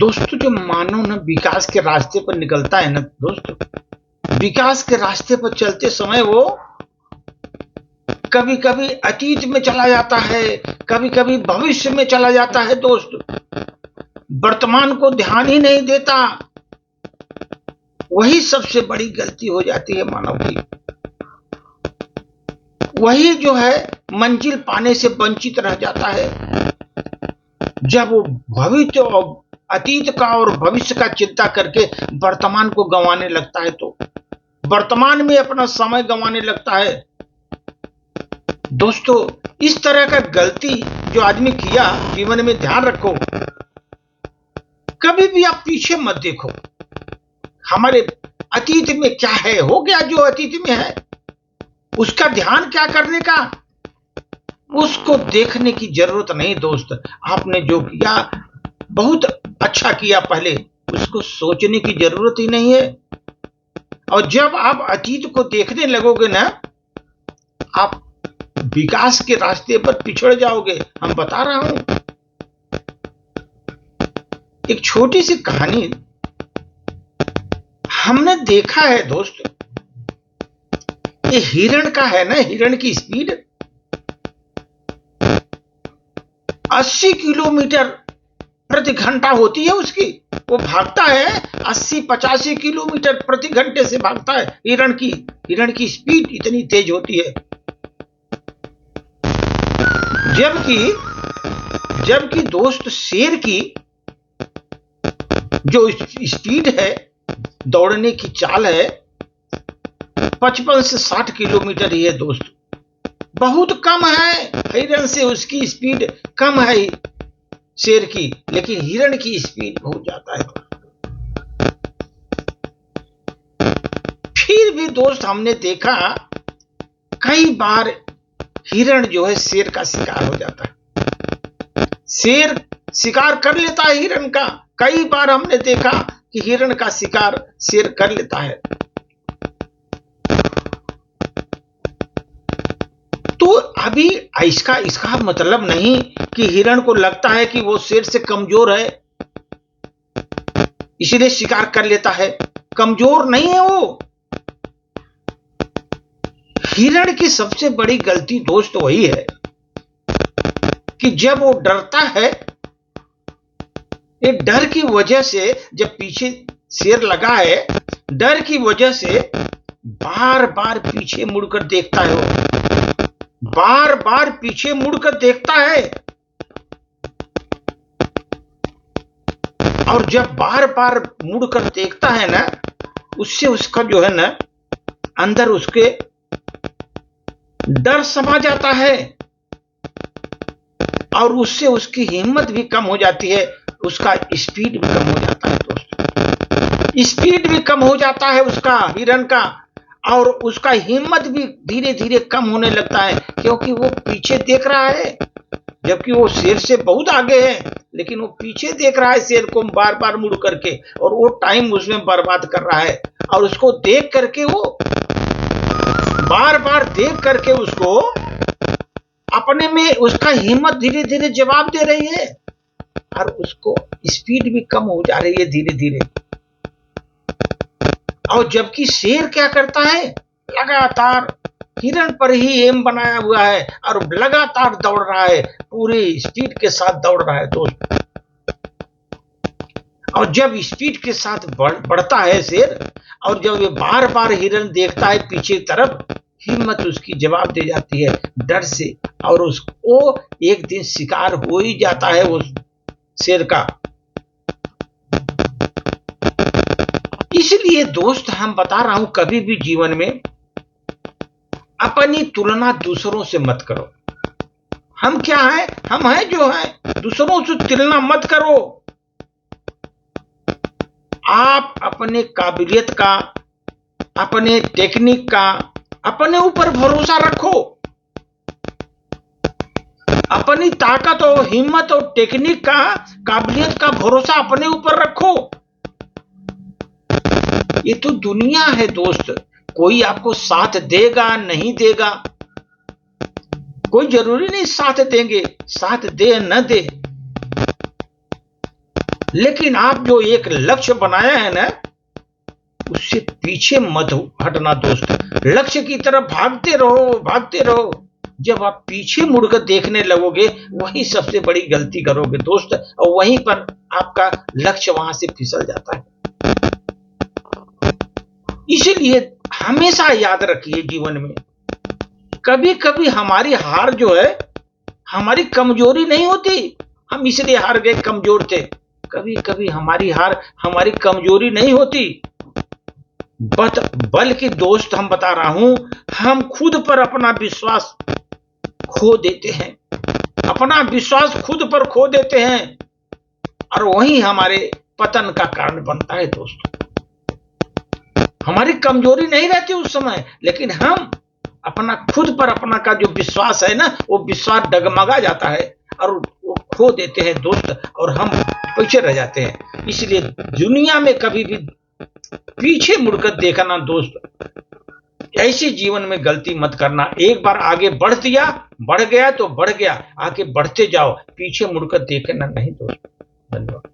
दोस्तों, जो मानव ना विकास के रास्ते पर निकलता है ना दोस्तों, विकास के रास्ते पर चलते समय वो कभी-कभी अतीत में चला जाता है, कभी-कभी भविष्य में चला जाता है दोस्त। वर्तमान को ध्यान ही नहीं देता। वही सबसे बड़ी गलती हो जाती है मानव की। वही जो है मंजिल पाने से वंचित रह जाता है। जब वो भविष्य और अतीत का और भविष्य का चिंता करके वर्तमान को गंवाने लगता है, तो वर्तमान में अपना समय गंवाने लगता है। दोस्तों, इस तरह का गलती जो आदमी किया जीवन में, ध्यान रखो, कभी भी आप पीछे मत देखो। हमारे अतीत में क्या है, हो गया जो अतीत में है, उसका ध्यान क्या करने का, उसको देखने की जरूरत नहीं दोस्त। आपने जो किया बहुत अच्छा किया, पहले उसको सोचने की जरूरत ही नहीं है। और जब आप अतीत को देखने लगोगे ना, आप विकास के रास्ते पर पिछड़ जाओगे। हम बता रहा हूं, एक छोटी सी कहानी हमने देखा है दोस्त। ये हिरण का है ना, हिरण की स्पीड 80 किलोमीटर प्रति घंटा होती है उसकी। वो भागता है 80-85 किलोमीटर प्रति घंटे से भागता है। हिरण की स्पीड इतनी तेज होती है। जबकि दोस्त शेर की जो स्पीड है, दौड़ने की चाल है, 55 से 60 किलोमीटर ही है दोस्त। बहुत कम है। हिरण से उसकी स्पीड कम है शेर की, लेकिन हिरण की स्पीड बहुत ज्यादा है। फिर भी दोस्त हमने देखा कई बार हिरण जो है शेर का शिकार हो जाता है। शेर शिकार कर लेता है हिरण का। कई बार हमने देखा कि हिरण का शिकार शेर कर लेता है। तो अभी इसका मतलब नहीं कि हिरण को लगता है कि वो शेर से कमजोर है, इसलिए शिकार कर लेता है। कमजोर नहीं है वो। हिरण की सबसे बड़ी गलती दोस्त वही है कि जब वो डरता है, एक डर की वजह से, जब पीछे शेर लगा है, डर की वजह से बार बार पीछे मुड़कर देखता है। वो बार बार पीछे मुड़कर देखता है। और जब बार बार मुड़कर देखता है ना, उससे उसका जो है ना, अंदर उसके डर समा जाता है। और उससे उसकी हिम्मत भी कम हो जाती है, उसका स्पीड भी कम हो जाता है दोस्तों। स्पीड भी कम हो जाता है उसका, हिरण का। और उसका हिम्मत भी धीरे धीरे कम होने लगता है, क्योंकि वो पीछे देख रहा है। जबकि वो शेर से बहुत आगे है, लेकिन वो पीछे देख रहा है शेर को बार बार मुड़ करके, और वो टाइम उसमें बर्बाद कर रहा है। और उसको देख करके, वो बार बार देख करके उसको अपने में उसका हिम्मत धीरे धीरे जवाब दे रही है, और उसको स्पीड भी कम हो जा रही है धीरे धीरे। और जबकि शेर क्या करता है, लगातार हिरण पर ही एम बनाया हुआ है और लगातार दौड़ रहा है, पूरी स्पीड के साथ दौड़ रहा है दोस्त। और जब स्पीड के साथ बढ़ता है शेर, और जब ये बार बार हिरण देखता है पीछे तरफ, हिम्मत उसकी जवाब दे जाती है डर से, और उसको एक दिन शिकार हो ही जाता है उस शेर का। इसलिए दोस्त, हम बता रहा हूं, कभी भी जीवन में अपनी तुलना दूसरों से मत करो। हम क्या है, हम हैं जो है, दूसरों से तुलना मत करो। आप अपने काबिलियत का, अपने टेक्निक का, अपने ऊपर भरोसा रखो। अपनी ताकत और हिम्मत और टेक्निक का, काबिलियत का भरोसा अपने ऊपर रखो। ये तो दुनिया है दोस्त। कोई आपको साथ देगा नहीं देगा, कोई जरूरी नहीं साथ देंगे, साथ दे न दे, लेकिन आप जो एक लक्ष्य बनाया है ना, उससे पीछे मत हटना दोस्त। लक्ष्य की तरफ भागते रहो, भागते रहो। जब आप पीछे मुड़कर देखने लगोगे, वही सबसे बड़ी गलती करोगे दोस्त, और वहीं पर आपका लक्ष्य वहां से फिसल जाता है। इसीलिए हमेशा याद रखिए जीवन में, कभी कभी हमारी हार जो है हमारी कमजोरी नहीं होती, हम इसलिए हार गए, कमजोर थे। कभी कभी हमारी हार हमारी कमजोरी नहीं होती, बल्कि दोस्त हम बता रहा हूं, हम खुद पर अपना विश्वास खो देते हैं, अपना विश्वास खुद पर खो देते हैं, और वही हमारे पतन का कारण बनता है दोस्त। हमारी कमजोरी नहीं रहती उस समय, लेकिन हम अपना खुद पर अपना का जो विश्वास है ना, वो विश्वास डगमगा जाता है और वो खो देते हैं दोस्त, और हम पीछे रह जाते हैं। इसलिए दुनिया में कभी भी पीछे मुड़कर देखना दोस्त, ऐसी जीवन में गलती मत करना। एक बार आगे बढ़ दिया, बढ़ गया तो बढ़ गया, आगे बढ़ते जाओ, पीछे मुड़कर देखना नहीं दोस्त। धन्यवाद।